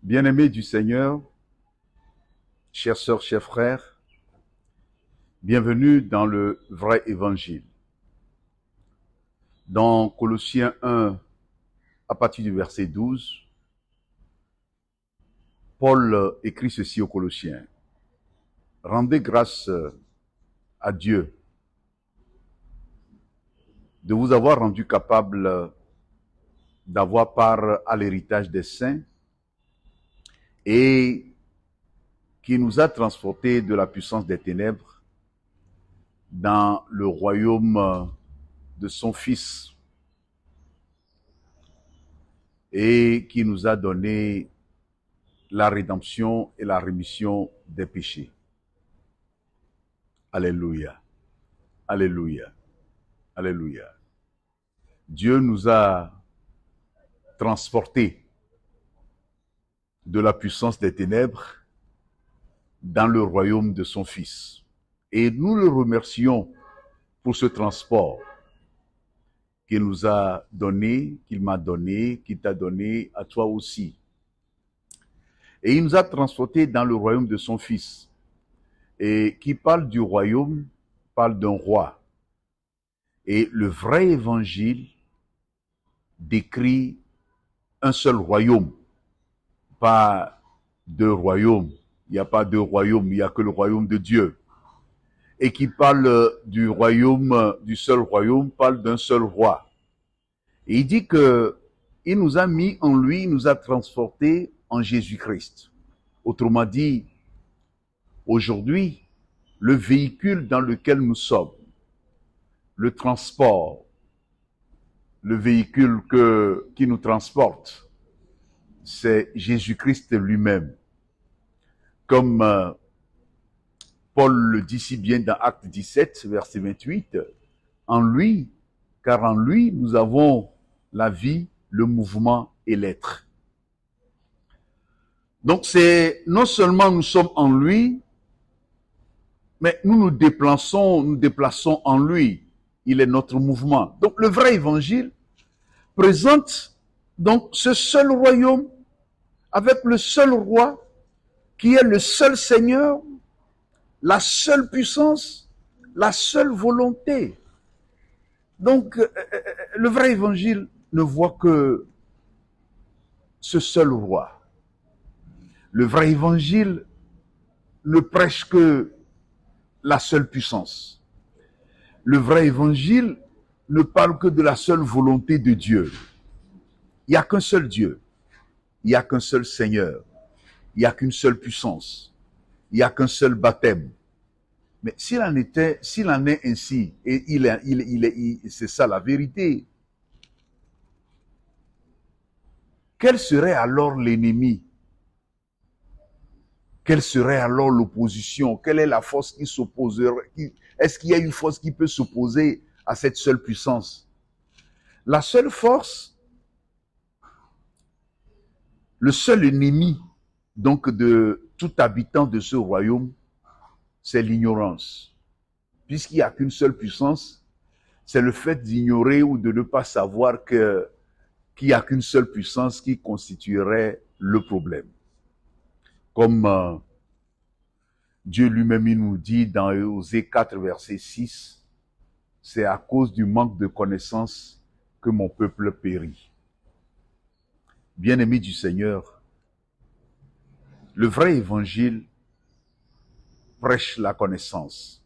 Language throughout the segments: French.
Bien-aimés du Seigneur, chères sœurs, chers frères, bienvenue dans le vrai évangile. Dans Colossiens 1, à partir du verset 12, Paul écrit ceci aux Colossiens. Rendez grâce à Dieu de vous avoir rendu capable d'avoir part à l'héritage des saints et qui nous a transportés de la puissance des ténèbres dans le royaume de son Fils et qui nous a donné la rédemption et la rémission des péchés. Alléluia. Alléluia. Alléluia. Dieu nous a transportés de la puissance des ténèbres dans le royaume de son Fils. Et nous le remercions pour ce transport qu'il nous a donné, qu'il m'a donné, qu'il t'a donné à toi aussi. Et il nous a transportés dans le royaume de son Fils. Et qui parle du royaume, parle d'un roi. Et le vrai évangile décrit un seul royaume, pas deux royaumes. Il n'y a pas deux royaumes, il n'y a que le royaume de Dieu. Et qui parle du royaume, du seul royaume, parle d'un seul roi. Et il dit que il nous a mis en lui, il nous a transportés en Jésus-Christ. Autrement dit, aujourd'hui, le véhicule dans lequel nous sommes, le transport, le véhicule qui nous transporte, c'est Jésus-Christ lui-même. Comme Paul le dit si bien dans Acte 17, verset 28, en lui, car en lui, nous avons la vie, le mouvement et l'être. Donc c'est non seulement nous sommes en lui, mais nous nous déplaçons en lui. Il est notre mouvement. Donc le vrai évangile présente donc ce seul royaume avec le seul roi qui est le seul Seigneur, la seule puissance, la seule volonté. Donc le vrai évangile ne voit que ce seul roi. Le vrai évangile ne prêche que la seule puissance. Le vrai évangile ne parle que de la seule volonté de Dieu. Il n'y a qu'un seul Dieu. Il n'y a qu'un seul Seigneur. Il n'y a qu'une seule puissance. Il n'y a qu'un seul baptême. Mais s'il en est ainsi, et c'est ça la vérité, quel serait alors l'ennemi? Quelle serait alors l'opposition? Quelle est la force qui s'opposerait? Est-ce qu'il y a une force qui peut s'opposer à cette seule puissance? La seule force, le seul ennemi donc de tout habitant de ce royaume, c'est l'ignorance. Puisqu'il n'y a qu'une seule puissance, c'est le fait d'ignorer ou de ne pas savoir qu'il n'y a qu'une seule puissance qui constituerait le problème. Comme Dieu lui-même nous dit dans Osée 4, verset 6, c'est à cause du manque de connaissance que mon peuple périt. Bien-aimés du Seigneur, le vrai évangile prêche la connaissance,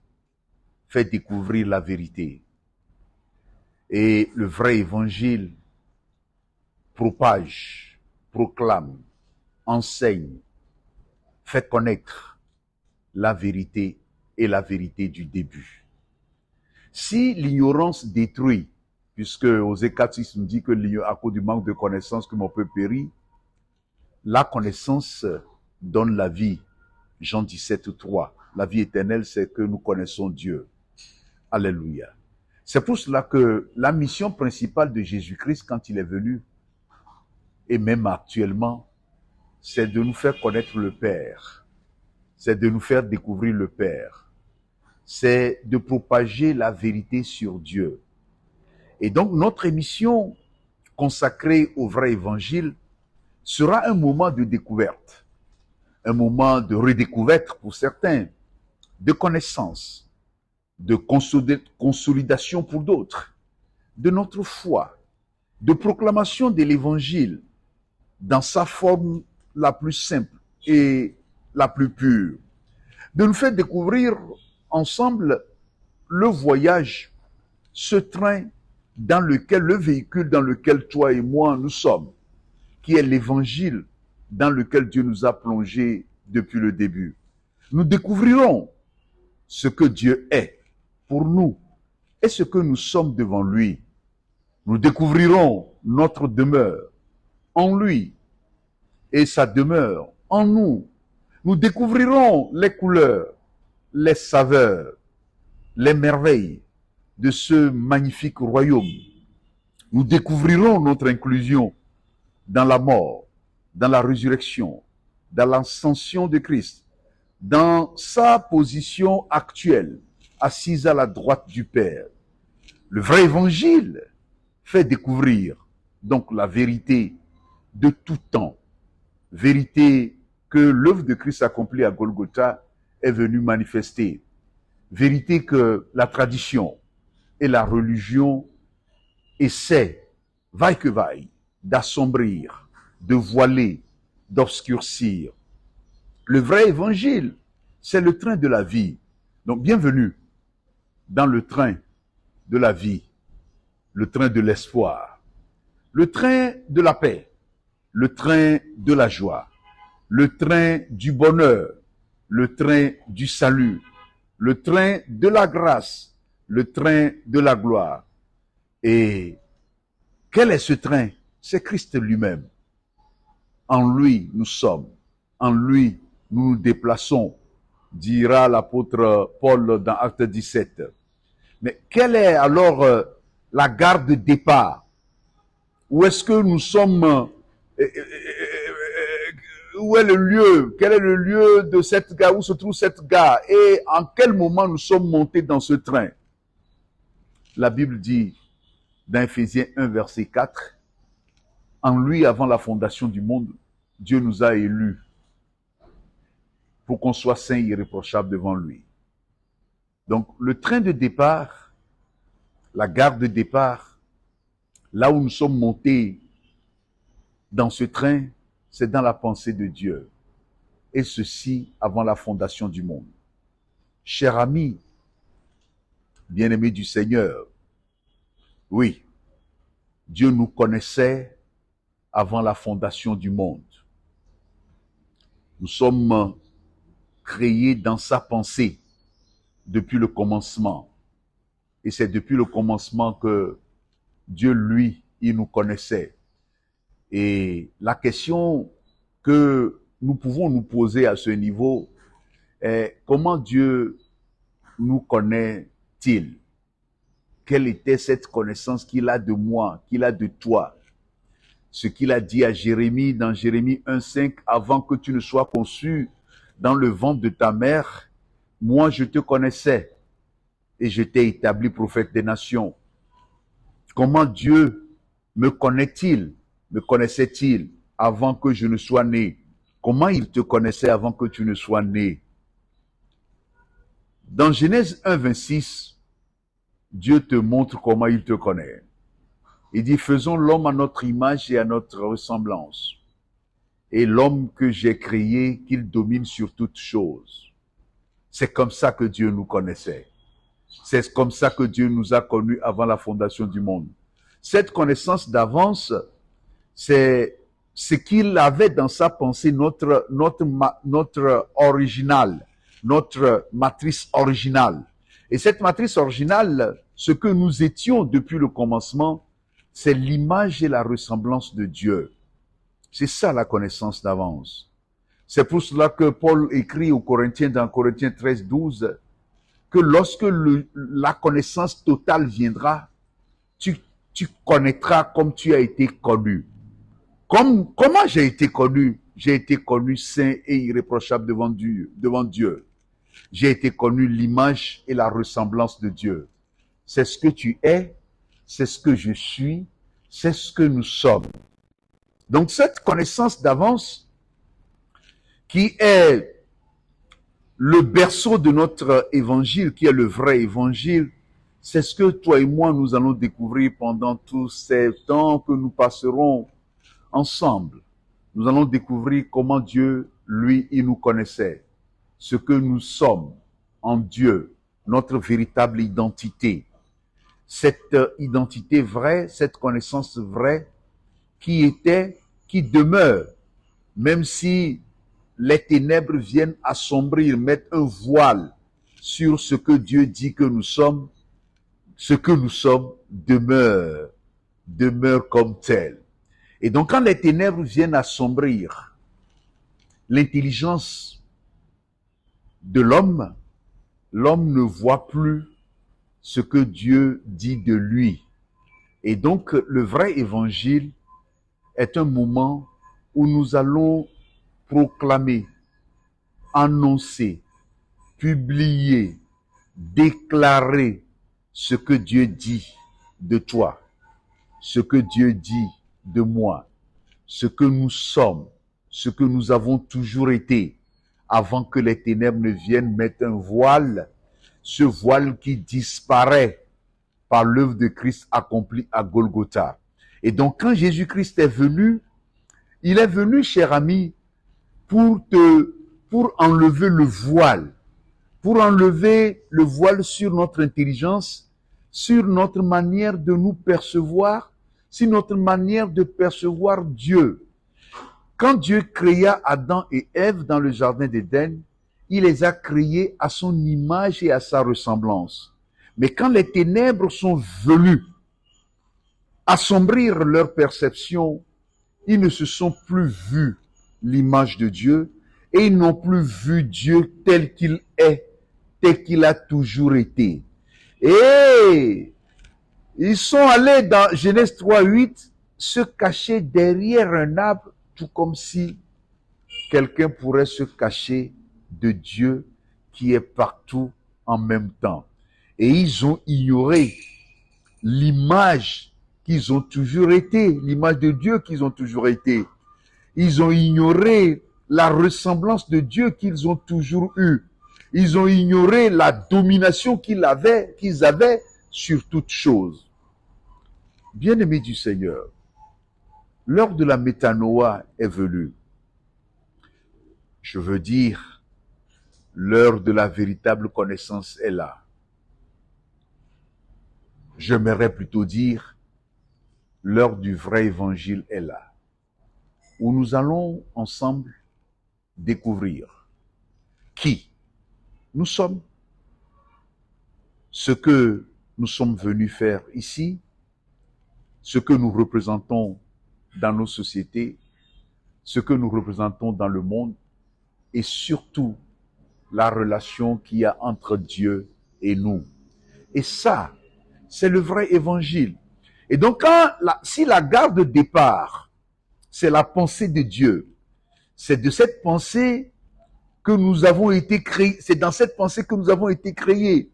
fait découvrir la vérité. Et le vrai évangile propage, proclame, enseigne, fait connaître la vérité et la vérité du début. Si l'ignorance détruit, puisque Osée 4:6 nous dit que à cause du manque de connaissance que mon peuple périt, la connaissance donne la vie. Jean 17:3. La vie éternelle, c'est que nous connaissons Dieu. Alléluia. C'est pour cela que la mission principale de Jésus-Christ quand il est venu, et même actuellement, c'est de nous faire connaître le Père. C'est de nous faire découvrir le Père. C'est de propager la vérité sur Dieu. Et donc notre émission consacrée au vrai évangile sera un moment de découverte, un moment de redécouverte pour certains, de connaissance, de consolidation pour d'autres, de notre foi, de proclamation de l'Évangile dans sa forme la plus simple et la plus pure, de nous faire découvrir ensemble le voyage, ce train dans lequel, le véhicule dans lequel toi et moi nous sommes, qui est l'Évangile dans lequel Dieu nous a plongés depuis le début. Nous découvrirons ce que Dieu est pour nous et ce que nous sommes devant lui. Nous découvrirons notre demeure en lui et sa demeure en nous. Nous découvrirons les couleurs, les saveurs, les merveilles de ce magnifique royaume. Nous découvrirons notre inclusion dans la mort, dans la résurrection, dans l'ascension de Christ, dans sa position actuelle, assise à la droite du Père. Le vrai évangile fait découvrir donc la vérité de tout temps, vérité que l'œuvre de Christ accomplie à Golgotha est venue manifester, vérité que la tradition et la religion essaient, vaille que vaille, d'assombrir, de voiler, d'obscurcir. Le vrai évangile, c'est le train de la vie. Donc, bienvenue dans le train de la vie, le train de l'espoir, le train de la paix, le train de la joie, le train du bonheur, le train du salut, le train de la grâce, le train de la gloire. Et quel est ce train? C'est Christ lui-même. En lui, nous sommes. En lui, nous nous déplaçons, dira l'apôtre Paul dans Acte 17. Mais quelle est alors la gare de départ? Où est-ce que nous sommes? Où est le lieu? Quel est le lieu de cette gare? Où se trouve cette gare? Et en quel moment nous sommes montés dans ce train? La Bible dit dans Éphésiens 1, verset 4, en lui, avant la fondation du monde, Dieu nous a élus pour qu'on soit saints et irréprochables devant lui. Donc, le train de départ, la gare de départ, là où nous sommes montés dans ce train, c'est dans la pensée de Dieu. Et ceci avant la fondation du monde. Chers amis, bien-aimés du Seigneur, oui, Dieu nous connaissait avant la fondation du monde. Nous sommes créés dans sa pensée depuis le commencement. Et c'est depuis le commencement que Dieu, lui, il nous connaissait. Et la question que nous pouvons nous poser à ce niveau est comment Dieu nous connaît-il? Quelle était cette connaissance qu'il a de moi, qu'il a de toi? Ce qu'il a dit à Jérémie dans Jérémie 1,5, avant que tu ne sois conçu dans le ventre de ta mère, moi je te connaissais et je t'ai établi prophète des nations. Comment Dieu me connaît-il? Me connaissait-il avant que je ne sois né? Comment il te connaissait avant que tu ne sois né? Dans Genèse 1,26, Dieu te montre comment il te connaît. Il dit, faisons l'homme à notre image et à notre ressemblance. Et l'homme que j'ai créé, qu'il domine sur toutes choses. C'est comme ça que Dieu nous connaissait. C'est comme ça que Dieu nous a connus avant la fondation du monde. Cette connaissance d'avance, c'est ce qu'il avait dans sa pensée, notre original, notre matrice originale. Et cette matrice originale, ce que nous étions depuis le commencement, c'est l'image et la ressemblance de Dieu. C'est ça la connaissance d'avance. C'est pour cela que Paul écrit aux Corinthiens dans Corinthiens 13, 12, que lorsque la connaissance totale viendra, tu connaîtras comme tu as été connu. Comment j'ai été connu? J'ai été connu saint et irréprochable devant Dieu. J'ai été connu l'image et la ressemblance de Dieu. C'est ce que tu es, c'est ce que je suis, c'est ce que nous sommes. Donc cette connaissance d'avance qui est le berceau de notre évangile, qui est le vrai évangile, c'est ce que toi et moi nous allons découvrir pendant tous ces temps que nous passerons ensemble. Nous allons découvrir comment Dieu, lui, il nous connaissait, ce que nous sommes en Dieu, notre véritable identité. Cette identité vraie, cette connaissance vraie qui demeure, même si les ténèbres viennent assombrir, mettre un voile sur ce que Dieu dit que nous sommes, ce que nous sommes demeure comme tel. Et donc quand les ténèbres viennent assombrir l'intelligence de l'homme, l'homme ne voit plus ce que Dieu dit de lui. Et donc le vrai évangile est un moment où nous allons proclamer, annoncer, publier, déclarer ce que Dieu dit de toi, ce que Dieu dit de moi, ce que nous sommes, ce que nous avons toujours été, avant que les ténèbres ne viennent mettre un voile, ce voile qui disparaît par l'œuvre de Christ accomplie à Golgotha. Et donc quand Jésus-Christ est venu, il est venu, cher ami, pour enlever le voile, pour enlever le voile sur notre intelligence, sur notre manière de nous percevoir, sur notre manière de percevoir Dieu. Quand Dieu créa Adam et Ève dans le jardin d'Éden, il les a créés à son image et à sa ressemblance. Mais quand les ténèbres sont venues assombrir leur perception, ils ne se sont plus vus l'image de Dieu et ils n'ont plus vu Dieu tel qu'il est, tel qu'il a toujours été. Et ils sont allés dans Genèse 3:8 se cacher derrière un arbre, tout comme si quelqu'un pourrait se cacher de Dieu qui est partout en même temps. Et ils ont ignoré l'image qu'ils ont toujours été, l'image de Dieu qu'ils ont toujours été. Ils ont ignoré la ressemblance de Dieu qu'ils ont toujours eue. Ils ont ignoré la domination qu'ils avaient sur toute chose. Bien-aimés du Seigneur, l'heure de la métanoïa est venue. Je veux dire, l'heure de la véritable connaissance est là. J'aimerais plutôt dire, l'heure du vrai évangile est là, où nous allons ensemble découvrir qui nous sommes, ce que nous sommes venus faire ici, ce que nous représentons dans nos sociétés, ce que nous représentons dans le monde, et surtout la relation qu'il y a entre Dieu et nous. Et ça, c'est le vrai évangile. Et donc, si la gare de départ, c'est la pensée de Dieu, c'est de cette pensée que nous avons été créés, c'est dans cette pensée que nous avons été créés.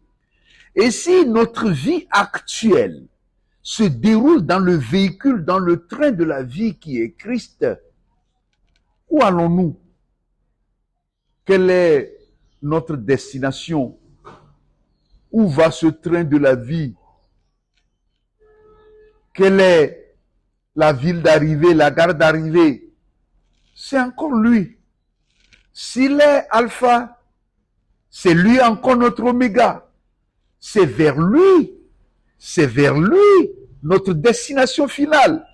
Et si notre vie actuelle se déroule dans le véhicule, dans le train de la vie qui est Christ, où allons-nous? Quelle est notre destination? Où va ce train de la vie? Quelle est la ville d'arrivée, la gare d'arrivée? C'est encore lui. S'il est alpha, c'est lui encore notre oméga. C'est vers lui notre destination finale.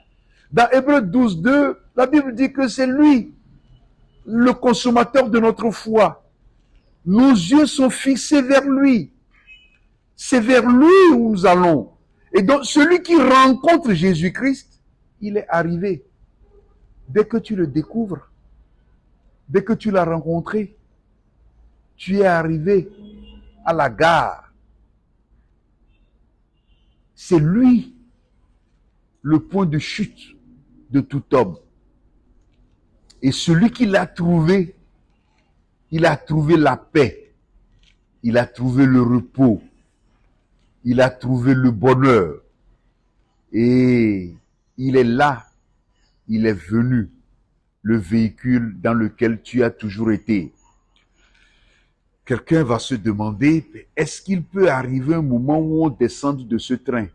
Dans Hébreux 12:2, la Bible dit que c'est lui, le consommateur de notre foi. Nos yeux sont fixés vers lui. C'est vers lui où nous allons. Et donc, celui qui rencontre Jésus-Christ, il est arrivé. Dès que tu le découvres, dès que tu l'as rencontré, tu es arrivé à la gare. C'est lui le point de chute de tout homme. Et celui qui l'a trouvé, il a trouvé la paix, il a trouvé le repos, il a trouvé le bonheur. Et il est là il est venu, le véhicule dans lequel tu as toujours été. Quelqu'un va se demander, est-ce qu'il peut arriver un moment où on descende de ce train,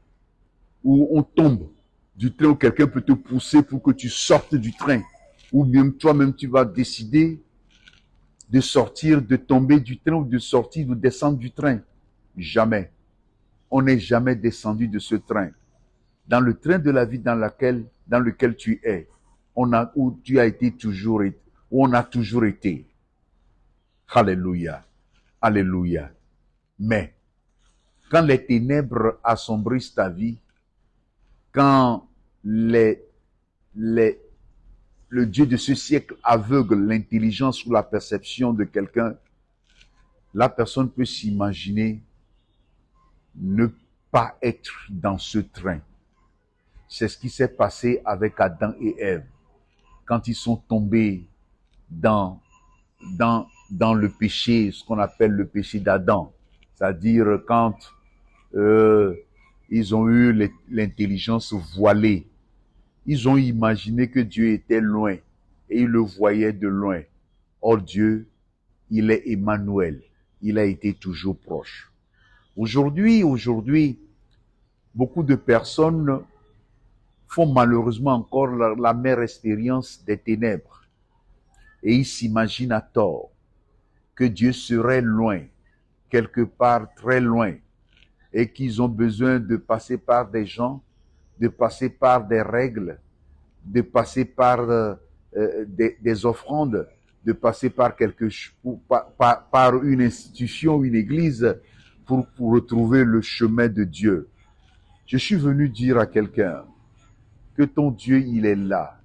où on tombe du train, où quelqu'un peut te pousser pour que tu sortes du train, ou bien toi-même tu vas décider de sortir, de tomber du train, ou de sortir, de descendre du train? Jamais. On n'est jamais descendu de ce train. Dans le train de la vie dans lequel tu es, où tu as été toujours, où on a toujours été. Alléluia. Alléluia. Mais, quand les ténèbres assombrissent ta vie, quand le Dieu de ce siècle aveugle l'intelligence ou la perception de quelqu'un, la personne peut s'imaginer ne pas être dans ce train. C'est ce qui s'est passé avec Adam et Ève quand ils sont tombés dans le péché, ce qu'on appelle le péché d'Adam. C'est-à-dire quand ils ont eu l'intelligence voilée. Ils ont imaginé que Dieu était loin et ils le voyaient de loin. Or Dieu, il est Emmanuel. Il a été toujours proche. Aujourd'hui, beaucoup de personnes font malheureusement encore la mère expérience des ténèbres. Et ils s'imaginent à tort que Dieu serait loin, quelque part très loin, et qu'ils ont besoin de passer par des gens, de passer par des règles, de passer par des offrandes, de passer par par une institution, une église, pour retrouver le chemin de Dieu. Je suis venu dire à quelqu'un que ton Dieu, il est là.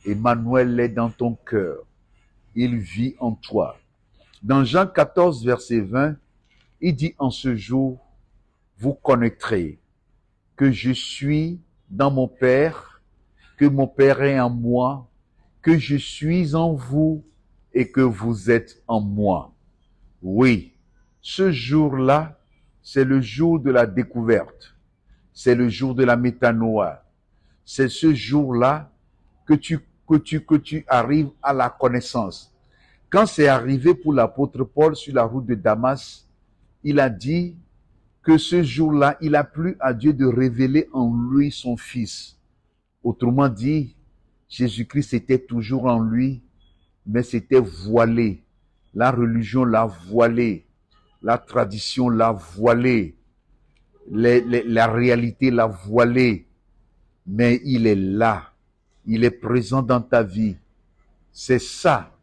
Emmanuel est dans ton cœur. Il vit en toi. Dans Jean 14, verset 20, il dit, en ce jour, vous connaîtrez que je suis dans mon Père, que mon Père est en moi, que je suis en vous et que vous êtes en moi. Oui, ce jour-là, c'est le jour de la découverte. C'est le jour de la métanoïa. C'est ce jour-là que tu arrives à la connaissance. Quand c'est arrivé pour l'apôtre Paul sur la route de Damas, il a dit que ce jour-là, il a plu à Dieu de révéler en lui son Fils. Autrement dit, Jésus-Christ était toujours en lui, mais c'était voilé. La religion l'a voilé. La tradition l'a voilé. La réalité l'a voilé. Mais il est là. Il est présent dans ta vie. C'est ça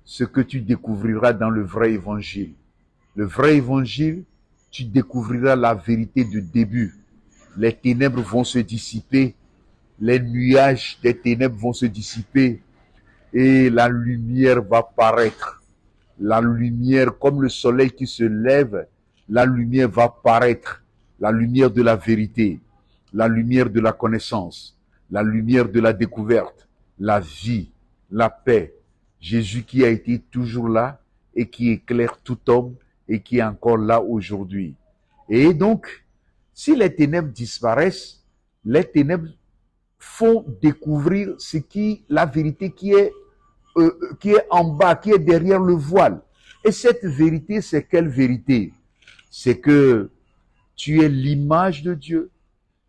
ce que tu découvriras dans le vrai évangile. Le vrai évangile, tu découvriras la vérité du début. Les ténèbres vont se dissiper, les nuages des ténèbres vont se dissiper et la lumière va paraître. La lumière, comme le soleil qui se lève, la lumière va paraître. La lumière de la vérité, la lumière de la connaissance, la lumière de la découverte, la vie, la paix. Jésus qui a été toujours là et qui éclaire tout homme et qui est encore là aujourd'hui. Et donc, si les ténèbres disparaissent, les ténèbres font découvrir la vérité qui est en bas, qui est derrière le voile. Et cette vérité, c'est quelle vérité? C'est que tu es l'image de Dieu.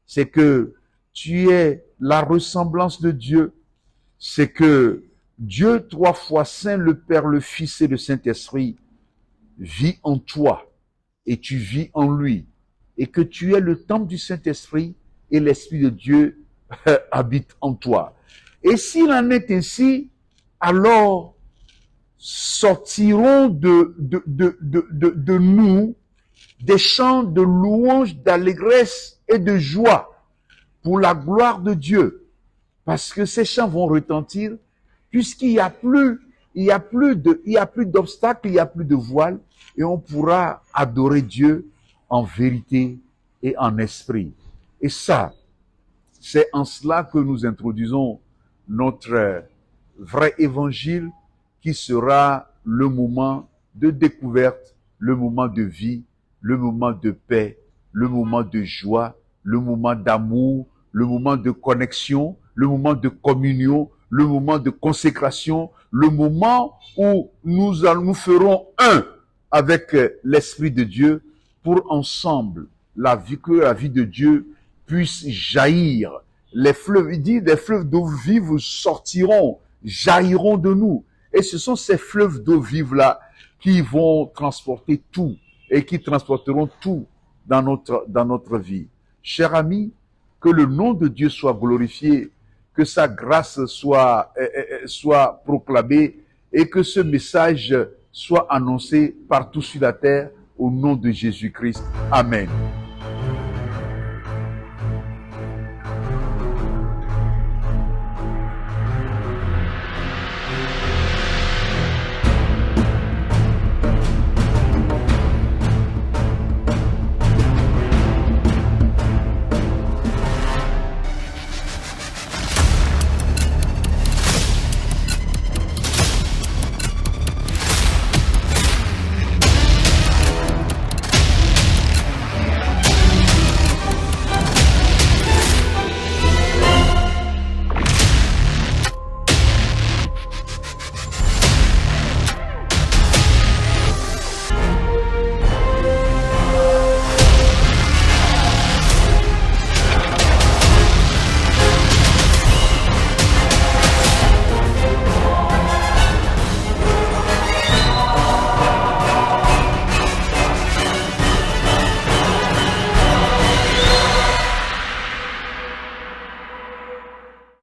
C'est que tu es la ressemblance de Dieu. C'est que Dieu, 3 fois saint, le Père, le Fils et le Saint-Esprit, vit en toi et tu vis en lui. Et que tu es le temple du Saint-Esprit et l'Esprit de Dieu habite en toi. Et s'il en est ainsi, alors sortiront de nous des chants de louange, d'allégresse et de joie pour la gloire de Dieu. Parce que ces chants vont retentir puisqu'il n'y a plus d'obstacles, il n'y a plus de voile et on pourra adorer Dieu en vérité et en esprit. Et ça, c'est en cela que nous introduisons notre vrai évangile qui sera le moment de découverte, le moment de vie, le moment de paix, le moment de joie, le moment d'amour, le moment de connexion, le moment de communion, le moment de consécration, le moment où nous ferons un avec l'Esprit de Dieu pour ensemble que la vie de Dieu puisse jaillir. Les fleuves, il dit, des fleuves d'eau vive sortiront, jailliront de nous. Et ce sont ces fleuves d'eau vive là qui vont transporter tout et qui transporteront tout dans notre vie. Chers amis, que le nom de Dieu soit glorifié, que sa grâce soit proclamée et que ce message soit annoncé partout sur la terre au nom de Jésus-Christ. Amen.